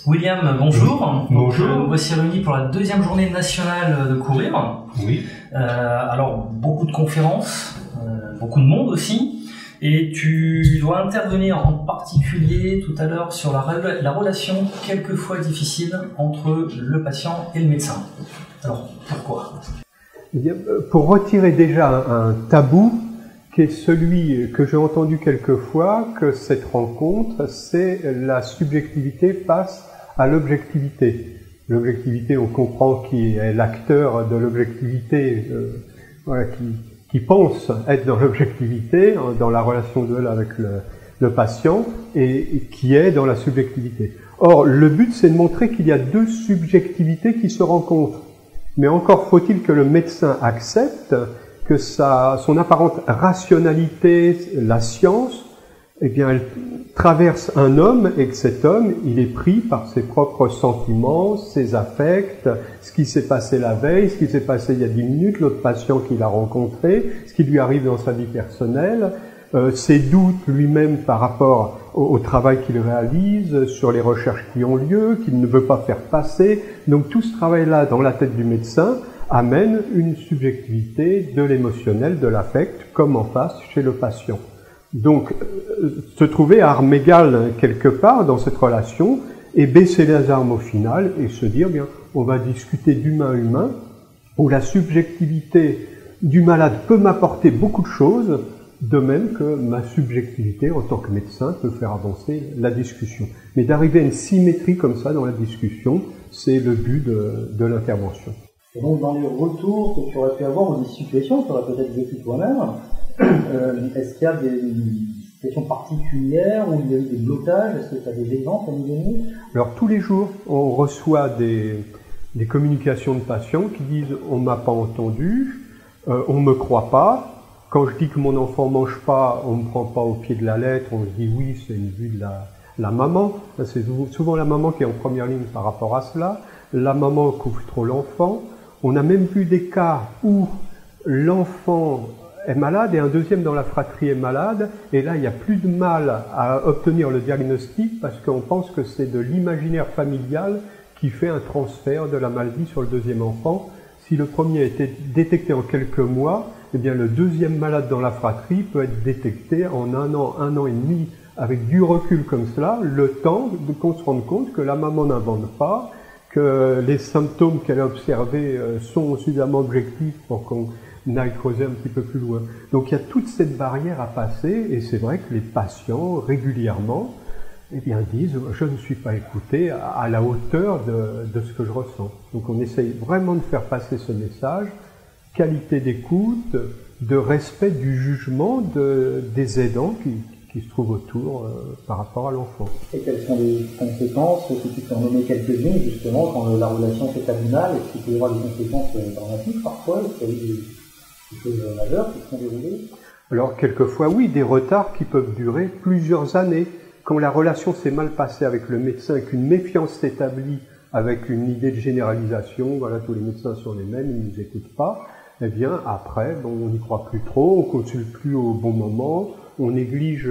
William, bonjour. Bonjour. Donc, voici réunis pour la deuxième journée nationale de courir. Oui. Alors, beaucoup de conférences, beaucoup de monde aussi. Et tu dois intervenir en particulier tout à l'heure sur la relation quelquefois difficile entre le patient et le médecin. Alors, pourquoi ? Eh bien, pour retirer déjà un tabou, qui est celui que j'ai entendu quelquefois, que cette rencontre, c'est la subjectivité face à l'objectivité. L'objectivité, on comprend qui est l'acteur de l'objectivité, voilà, qui pense être dans l'objectivité, dans la relation de l'un avec le patient, et qui est dans la subjectivité. Or, le but, c'est de montrer qu'il y a deux subjectivités qui se rencontrent. Mais encore faut-il que le médecin accepte que son apparente rationalité, la science, eh bien, elle traverse un homme et que cet homme, il est pris par ses propres sentiments, ses affects, ce qui s'est passé la veille, ce qui s'est passé il y a 10 minutes, l'autre patient qu'il a rencontré, ce qui lui arrive dans sa vie personnelle, ses doutes lui-même par rapport au travail qu'il réalise, sur les recherches qui ont lieu, qu'il ne veut pas faire passer. Donc tout ce travail-là dans la tête du médecin amène une subjectivité de l'émotionnel, de l'affect, comme en face chez le patient. Donc, se trouver à armes égales quelque part dans cette relation et baisser les armes au final et se dire, bien, on va discuter d'humain à humain, où la subjectivité du malade peut m'apporter beaucoup de choses, de même que ma subjectivité en tant que médecin peut faire avancer la discussion. Mais d'arriver à une symétrie comme ça dans la discussion, c'est le but de l'intervention. Et donc dans les retours que tu aurais pu avoir ou des situations que tu aurais peut-être vécues toi-même, est-ce qu'il y a des situations particulières où il y a eu des blocages? Est-ce que tu as des exemples à nous donner? Alors tous les jours, on reçoit des communications de patients qui disent « on m'a pas entendu, on me croit pas, quand je dis que mon enfant mange pas, on me prend pas au pied de la lettre, on se dit oui, c'est une vue de la maman ». C'est souvent la maman qui est en première ligne par rapport à cela. La maman couvre trop l'enfant. On a même vu des cas où l'enfant est malade et un deuxième dans la fratrie est malade, et là il n'y a plus de mal à obtenir le diagnostic parce qu'on pense que c'est de l'imaginaire familial qui fait un transfert de la maladie sur le deuxième enfant. Si le premier a été détecté en quelques mois, eh bien le deuxième malade dans la fratrie peut être détecté en 1 an et demi, avec du recul comme cela, le temps qu'on se rende compte que la maman n'invente pas, que les symptômes qu'elle a observés sont suffisamment objectifs pour qu'on aille creuser un petit peu plus loin. Donc il y a toute cette barrière à passer, et c'est vrai que les patients, régulièrement, eh bien, disent « je ne suis pas écouté à la hauteur de ce que je ressens ». Donc on essaye vraiment de faire passer ce message, qualité d'écoute, de respect du jugement des aidants qui se trouvent autour par rapport à l'enfant. Et quelles sont les conséquences, si tu peux en nommer quelques-unes, justement, quand la relation s'est abîmale? Est-ce qu'il peut y avoir des conséquences dramatiques parfois? Est-ce qu'il y a eu des choses majeures qui se sont déroulées? Alors, quelquefois, oui, des retards qui peuvent durer plusieurs années. Quand la relation s'est mal passée avec le médecin, qu'une méfiance s'établit avec une idée de généralisation, voilà, tous les médecins sont les mêmes, ils ne nous écoutent pas, eh bien, après, bon, on n'y croit plus trop, on ne consulte plus au bon moment, on néglige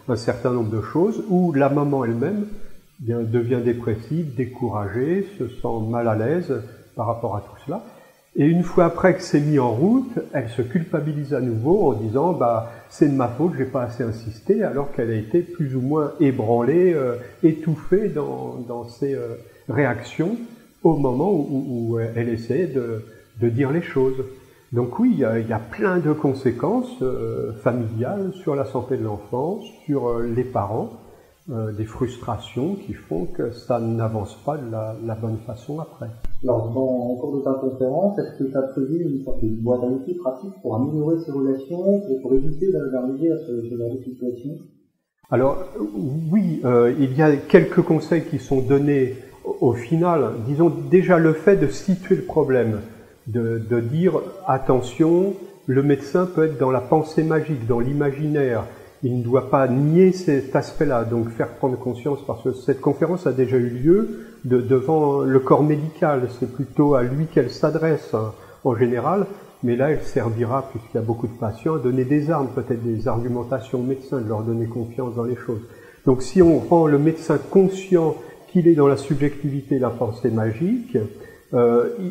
un certain nombre de choses, où la maman elle-même devient dépressive, découragée, se sent mal à l'aise par rapport à tout cela. Et une fois après que c'est mis en route, elle se culpabilise à nouveau en disant bah c'est de ma faute, j'ai pas assez insisté, alors qu'elle a été plus ou moins ébranlée, étouffée dans ses réactions au moment où elle essaie de dire les choses. Donc oui, il y a plein de conséquences familiales sur la santé de l'enfant, sur les parents, des frustrations qui font que ça n'avance pas de la bonne façon après. Alors, au cours de ta conférence, est-ce que tu as prévu une sorte de boîte à outils pratique pour améliorer ces relations, pour éviter d'arriver à ce genre de situation? Alors oui, il y a quelques conseils qui sont donnés au final. Disons déjà le fait de situer le problème, de dire attention, le médecin peut être dans la pensée magique, dans l'imaginaire. Il ne doit pas nier cet aspect-là, donc faire prendre conscience, parce que cette conférence a déjà eu lieu devant le corps médical, c'est plutôt à lui qu'elle s'adresse en général, mais là elle servira, puisqu'il y a beaucoup de patients, à donner des armes, peut-être des argumentations aux médecins, de leur donner confiance dans les choses. Donc si on rend le médecin conscient qu'il est dans la subjectivité et la pensée magique.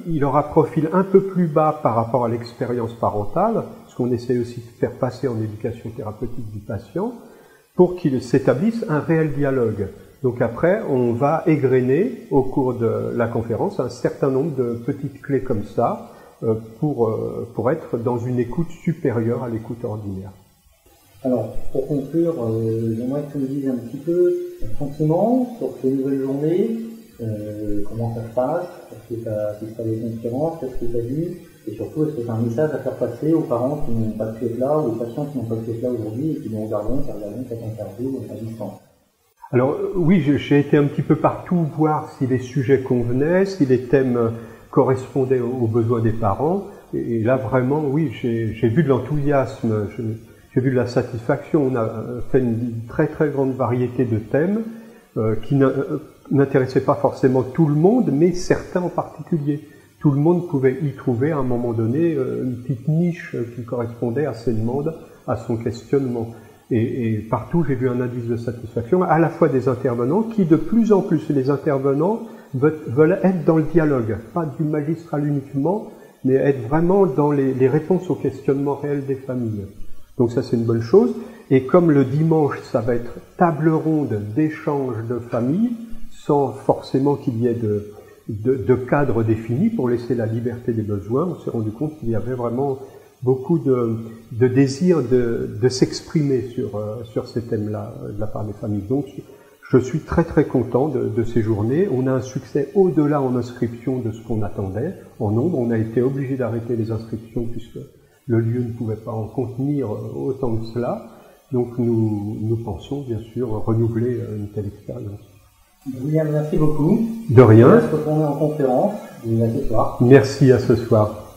Il aura profil un peu plus bas par rapport à l'expérience parentale, ce qu'on essaie aussi de faire passer en éducation thérapeutique du patient, pour qu'il s'établisse un réel dialogue. Donc après, on va égrener au cours de la conférence un certain nombre de petites clés comme ça pour être dans une écoute supérieure à l'écoute ordinaire. Alors, pour conclure, j'aimerais que tu me dises un petit peu ton sentiment sur ces nouvelles journées, comment ça se passe, est-ce que tu as assisté à des conférences, qu'est-ce que tu as vu, et surtout, est-ce que tu as un message à faire passer aux parents qui n'ont pas pu être là, ou aux patients qui n'ont pas pu être là aujourd'hui, et qui nous regarderont cette interview à distance? Alors oui, j'ai été un petit peu partout voir si les sujets convenaient, si les thèmes correspondaient aux besoins des parents. Et là vraiment, oui, j'ai vu de l'enthousiasme, j'ai vu de la satisfaction. On a fait une très très grande variété de thèmes qui n'intéressaient pas forcément tout le monde, mais certains en particulier. Tout le monde pouvait y trouver à un moment donné une petite niche qui correspondait à ses demandes, à son questionnement. Et partout, j'ai vu un indice de satisfaction, à la fois des intervenants, qui de plus en plus, les intervenants veulent être dans le dialogue, pas du magistral uniquement, mais être vraiment dans les réponses aux questionnements réels des familles. Donc ça, c'est une bonne chose. Et comme le dimanche, ça va être table ronde d'échange de familles, sans forcément qu'il y ait de cadre défini pour laisser la liberté des besoins, on s'est rendu compte qu'il y avait vraiment beaucoup de désir de s'exprimer sur ces thèmes-là de la part des familles. Donc, je suis très très content de ces journées. On a un succès au-delà en inscription de ce qu'on attendait. En nombre, on a été obligé d'arrêter les inscriptions puisque le lieu ne pouvait pas en contenir autant que cela. Donc, nous pensons bien sûr renouveler une telle expérience. William, merci beaucoup. De rien. On va se retourner en conférence. Et à ce soir. Merci, à ce soir.